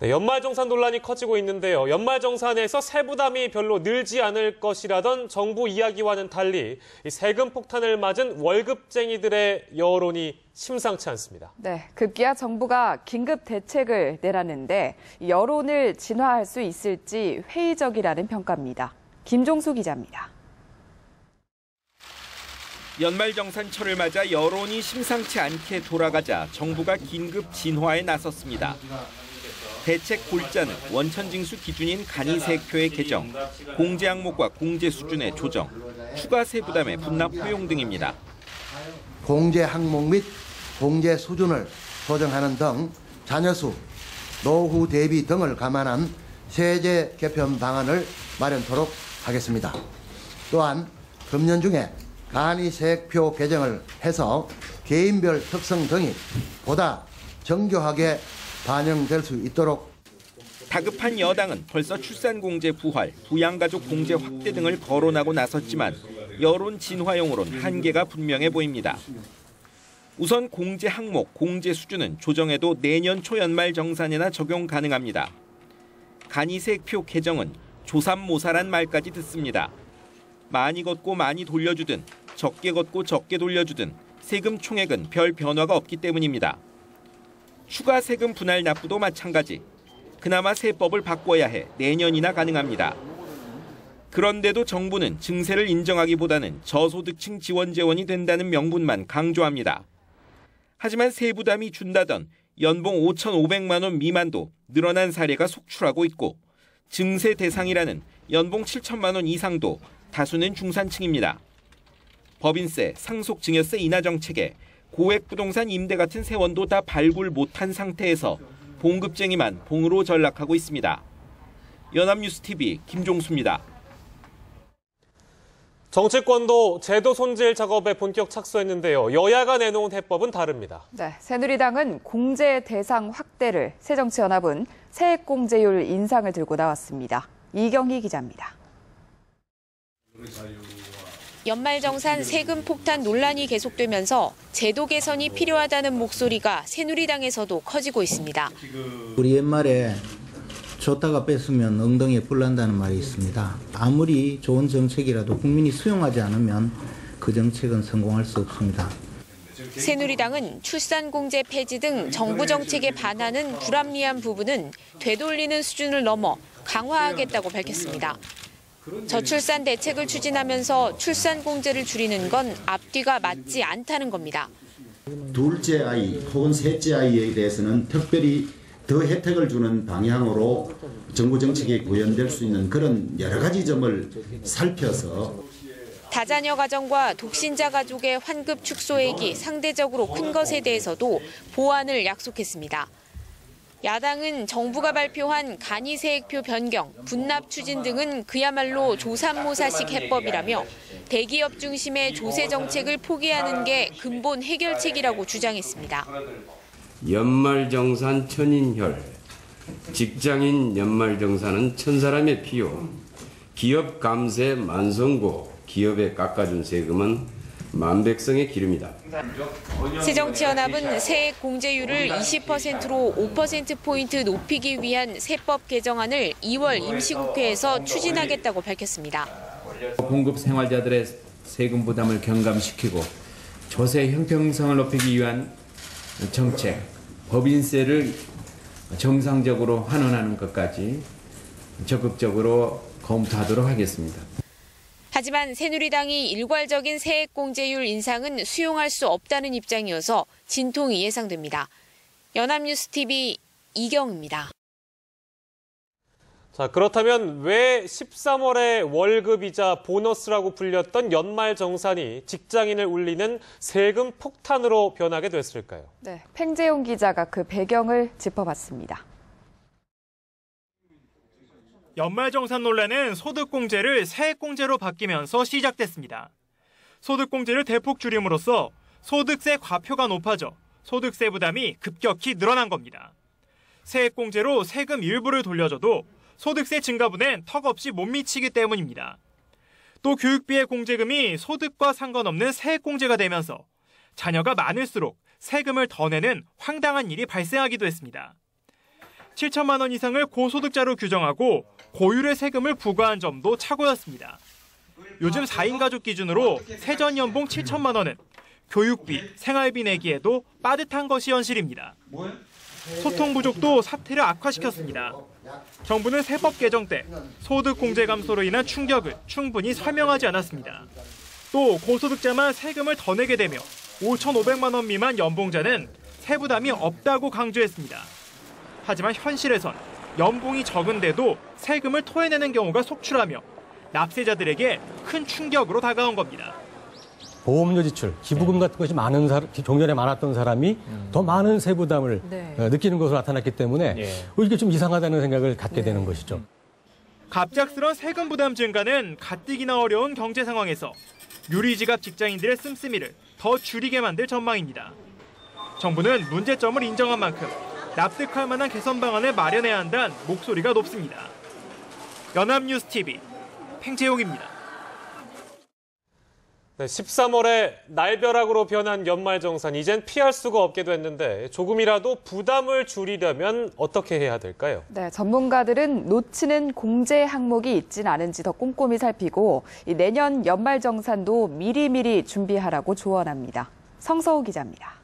네, 연말정산 논란이 커지고 있는데요. 연말정산에서 세부담이 별로 늘지 않을 것이라던 정부 이야기와는 달리 이 세금 폭탄을 맞은 월급쟁이들의 여론이 심상치 않습니다. 네, 급기야 정부가 긴급 대책을 내라는데 여론을 진화할 수 있을지 회의적이라는 평가입니다. 김종수 기자입니다. 연말정산철을 맞아 여론이 심상치 않게 돌아가자 정부가 긴급 진화에 나섰습니다. 대책 골자는 원천징수 기준인 간이세액표의 개정, 공제 항목과 공제 수준의 조정, 추가 세부담의 분납 허용 등입니다. 공제 항목 및 공제 수준을 조정하는 등 자녀 수, 노후 대비 등을 감안한 세제 개편 방안을 마련토록 하겠습니다. 또한 금년 중에 간이세액표 개정을 해서 개인별 특성 등이 보다 정교하게 반영될 수 있도록. 다급한 여당은 벌써 출산공제 부활, 부양가족 공제 확대 등을 거론하고 나섰지만 여론 진화용으론 한계가 분명해 보입니다. 우선 공제 항목, 공제 수준은 조정해도 내년 초 연말정산에나 적용 가능합니다. 간이세액표 개정은 조삼모사란 말까지 듣습니다. 많이 걷고 많이 돌려주든 적게 걷고 적게 돌려주든 세금 총액은 별 변화가 없기 때문입니다. 추가 세금 분할 납부도 마찬가지. 그나마 세법을 바꿔야 해 내년이나 가능합니다. 그런데도 정부는 증세를 인정하기보다는 저소득층 지원 재원이 된다는 명분만 강조합니다. 하지만 세부담이 준다던 연봉 5,500만 원 미만도 늘어난 사례가 속출하고 있고 증세 대상이라는 연봉 7천만 원 이상도 다수는 중산층입니다. 법인세, 상속증여세 인하 정책에 고액 부동산 임대 같은 세원도 다 발굴 못한 상태에서 봉급쟁이만 봉으로 전락하고 있습니다. 연합뉴스TV 김종수입니다. 정치권도 제도 손질 작업에 본격 착수했는데요. 여야가 내놓은 해법은 다릅니다. 네, 새누리당은 공제 대상 확대를, 새정치연합은 세액공제율 인상을 들고 나왔습니다. 이경희 기자입니다. 연말정산 세금 폭탄 논란이 계속되면서 제도 개선이 필요하다는 목소리가 새누리당에서도 커지고 있습니다. 우리 옛말에 줬다가 뺐으면 엉덩이에 불 난다는 말이 있습니다. 아무리 좋은 정책이라도 국민이 수용하지 않으면 그 정책은 성공할 수 없습니다. 새누리당은 출산공제 폐지 등 정부 정책에 반하는 불합리한 부분은 되돌리는 수준을 넘어 강화하겠다고 밝혔습니다. 저출산 대책을 추진하면서 출산공제를 줄이는 건 앞뒤가 맞지 않다는 겁니다. 둘째 아이 혹은 셋째 아이에 대해서는 특별히 더 혜택을 주는 방향으로 정부 정책에 구현될 수 있는 그런 여러 가지 점을 살펴서 다자녀 가정과 독신자 가족의 환급 축소액이 상대적으로 큰 것에 대해서도 보완을 약속했습니다. 야당은 정부가 발표한 간이세액표 변경, 분납 추진 등은 그야말로 조삼모사식 해법이라며 대기업 중심의 조세 정책을 포기하는 게 근본 해결책이라고 주장했습니다. 연말정산 천인혈, 직장인 연말정산은 천사람의 피요, 기업 감세 만성고, 기업에 깎아준 세금은 만백성의 기름이다. 새정치연합은 세액 공제율을 20%로 5%포인트 높이기 위한 세법 개정안을 2월 임시국회에서 추진하겠다고 밝혔습니다. 공급 생활자들의 세금 부담을 경감시키고 조세 형평성을 높이기 위한 정책, 법인세를 정상적으로 환원하는 것까지 적극적으로 검토하도록 하겠습니다. 하지만 새누리당이 일괄적인 세액공제율 인상은 수용할 수 없다는 입장이어서 진통이 예상됩니다. 연합뉴스TV 이경입니다. 자, 그렇다면 왜 13월에 월급이자 보너스라고 불렸던 연말정산이 직장인을 울리는 세금 폭탄으로 변하게 됐을까요? 네, 팽재용 기자가 그 배경을 짚어봤습니다. 연말정산 논란은 소득공제를 세액공제로 바뀌면서 시작됐습니다. 소득공제를 대폭 줄임으로써 소득세 과표가 높아져 소득세 부담이 급격히 늘어난 겁니다. 세액공제로 세금 일부를 돌려줘도 소득세 증가분엔 턱없이 못 미치기 때문입니다. 또 교육비의 공제금이 소득과 상관없는 세액공제가 되면서 자녀가 많을수록 세금을 더 내는 황당한 일이 발생하기도 했습니다. 7천만 원 이상을 고소득자로 규정하고 고율의 세금을 부과한 점도 착오였습니다. 요즘 4인 가족 기준으로 세전 연봉 7천만 원은 교육비, 생활비 내기에도 빠듯한 것이 현실입니다. 소통 부족도 사태를 악화시켰습니다. 정부는 세법 개정 때 소득 공제 감소로 인한 충격을 충분히 설명하지 않았습니다. 또 고소득자만 세금을 더 내게 되며 5,500만 원 미만 연봉자는 세부담이 없다고 강조했습니다. 하지만 현실에선 연봉이 적은데도 세금을 토해내는 경우가 속출하며 납세자들에게 큰 충격으로 다가온 겁니다. 보험료 지출, 기부금 같은 것이 많은 종전에 많았던 사람이 더 많은 세부담을 느끼는 것으로 나타났기 때문에 이게 좀 이상하다는 생각을 갖게 되는 것이죠. 갑작스런 세금 부담 증가는 가뜩이나 어려운 경제 상황에서 유리지갑 직장인들의 씀씀이를 더 줄이게 만들 전망입니다. 정부는 문제점을 인정한 만큼 납득할 만한 개선 방안을 마련해야 한다는 목소리가 높습니다. 연합뉴스TV 팽채용입니다. 네, 13월에 날벼락으로 변한 연말정산, 이젠 피할 수가 없게 됐는데 조금이라도 부담을 줄이려면 어떻게 해야 될까요? 네, 전문가들은 놓치는 공제 항목이 있진 않은지 더 꼼꼼히 살피고 내년 연말정산도 미리미리 준비하라고 조언합니다. 성서우 기자입니다.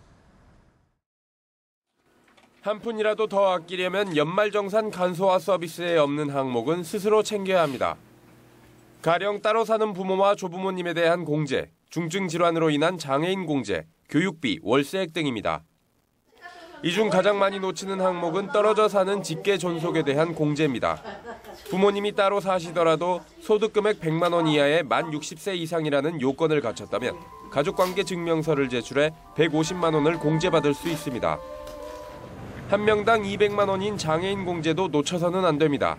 한 푼이라도 더 아끼려면 연말정산 간소화 서비스에 없는 항목은 스스로 챙겨야 합니다. 가령 따로 사는 부모와 조부모님에 대한 공제, 중증 질환으로 인한 장애인 공제, 교육비, 월세액 등입니다. 이 중 가장 많이 놓치는 항목은 떨어져 사는 직계 존속에 대한 공제입니다. 부모님이 따로 사시더라도 소득 금액 100만 원 이하의 만 60세 이상이라는 요건을 갖췄다면 가족관계 증명서를 제출해 150만 원을 공제받을 수 있습니다. 한 명당 200만 원인 장애인 공제도 놓쳐서는 안 됩니다.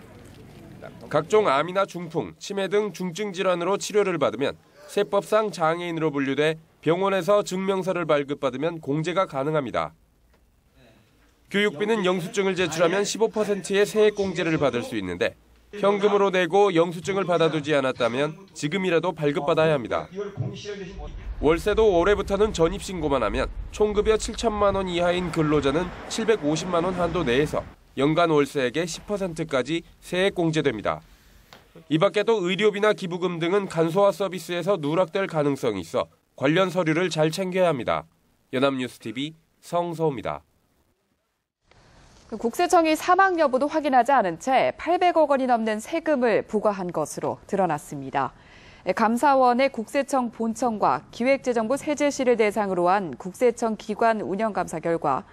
각종 암이나 중풍, 치매 등 중증 질환으로 치료를 받으면 세법상 장애인으로 분류돼 병원에서 증명서를 발급받으면 공제가 가능합니다. 교육비는 영수증을 제출하면 15%의 세액 공제를 받을 수 있는데 현금으로 내고 영수증을 받아두지 않았다면 지금이라도 발급받아야 합니다. 월세도 올해부터는 전입신고만 하면 총급여 7천만 원 이하인 근로자는 750만 원 한도 내에서 연간 월세액의 10%까지 세액 공제됩니다. 이 밖에도 의료비나 기부금 등은 간소화 서비스에서 누락될 가능성이 있어 관련 서류를 잘 챙겨야 합니다. 연합뉴스TV 성서우입니다. 국세청이 사망 여부도 확인하지 않은 채 800억 원이 넘는 세금을 부과한 것으로 드러났습니다. 감사원의 국세청 본청과 기획재정부 세제시를 대상으로 한 국세청 기관 운영감사 결과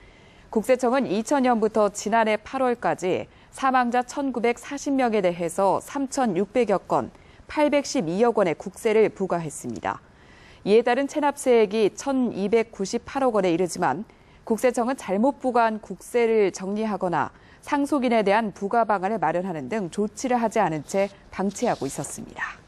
국세청은 2000년부터 지난해 8월까지 사망자 1940명에 대해서 3,600여 건, 812억 원의 국세를 부과했습니다. 이에 따른 체납세액이 1,298억 원에 이르지만 국세청은 잘못 부과한 국세를 정리하거나 상속인에 대한 부과 방안을 마련하는 등 조치를 하지 않은 채 방치하고 있었습니다.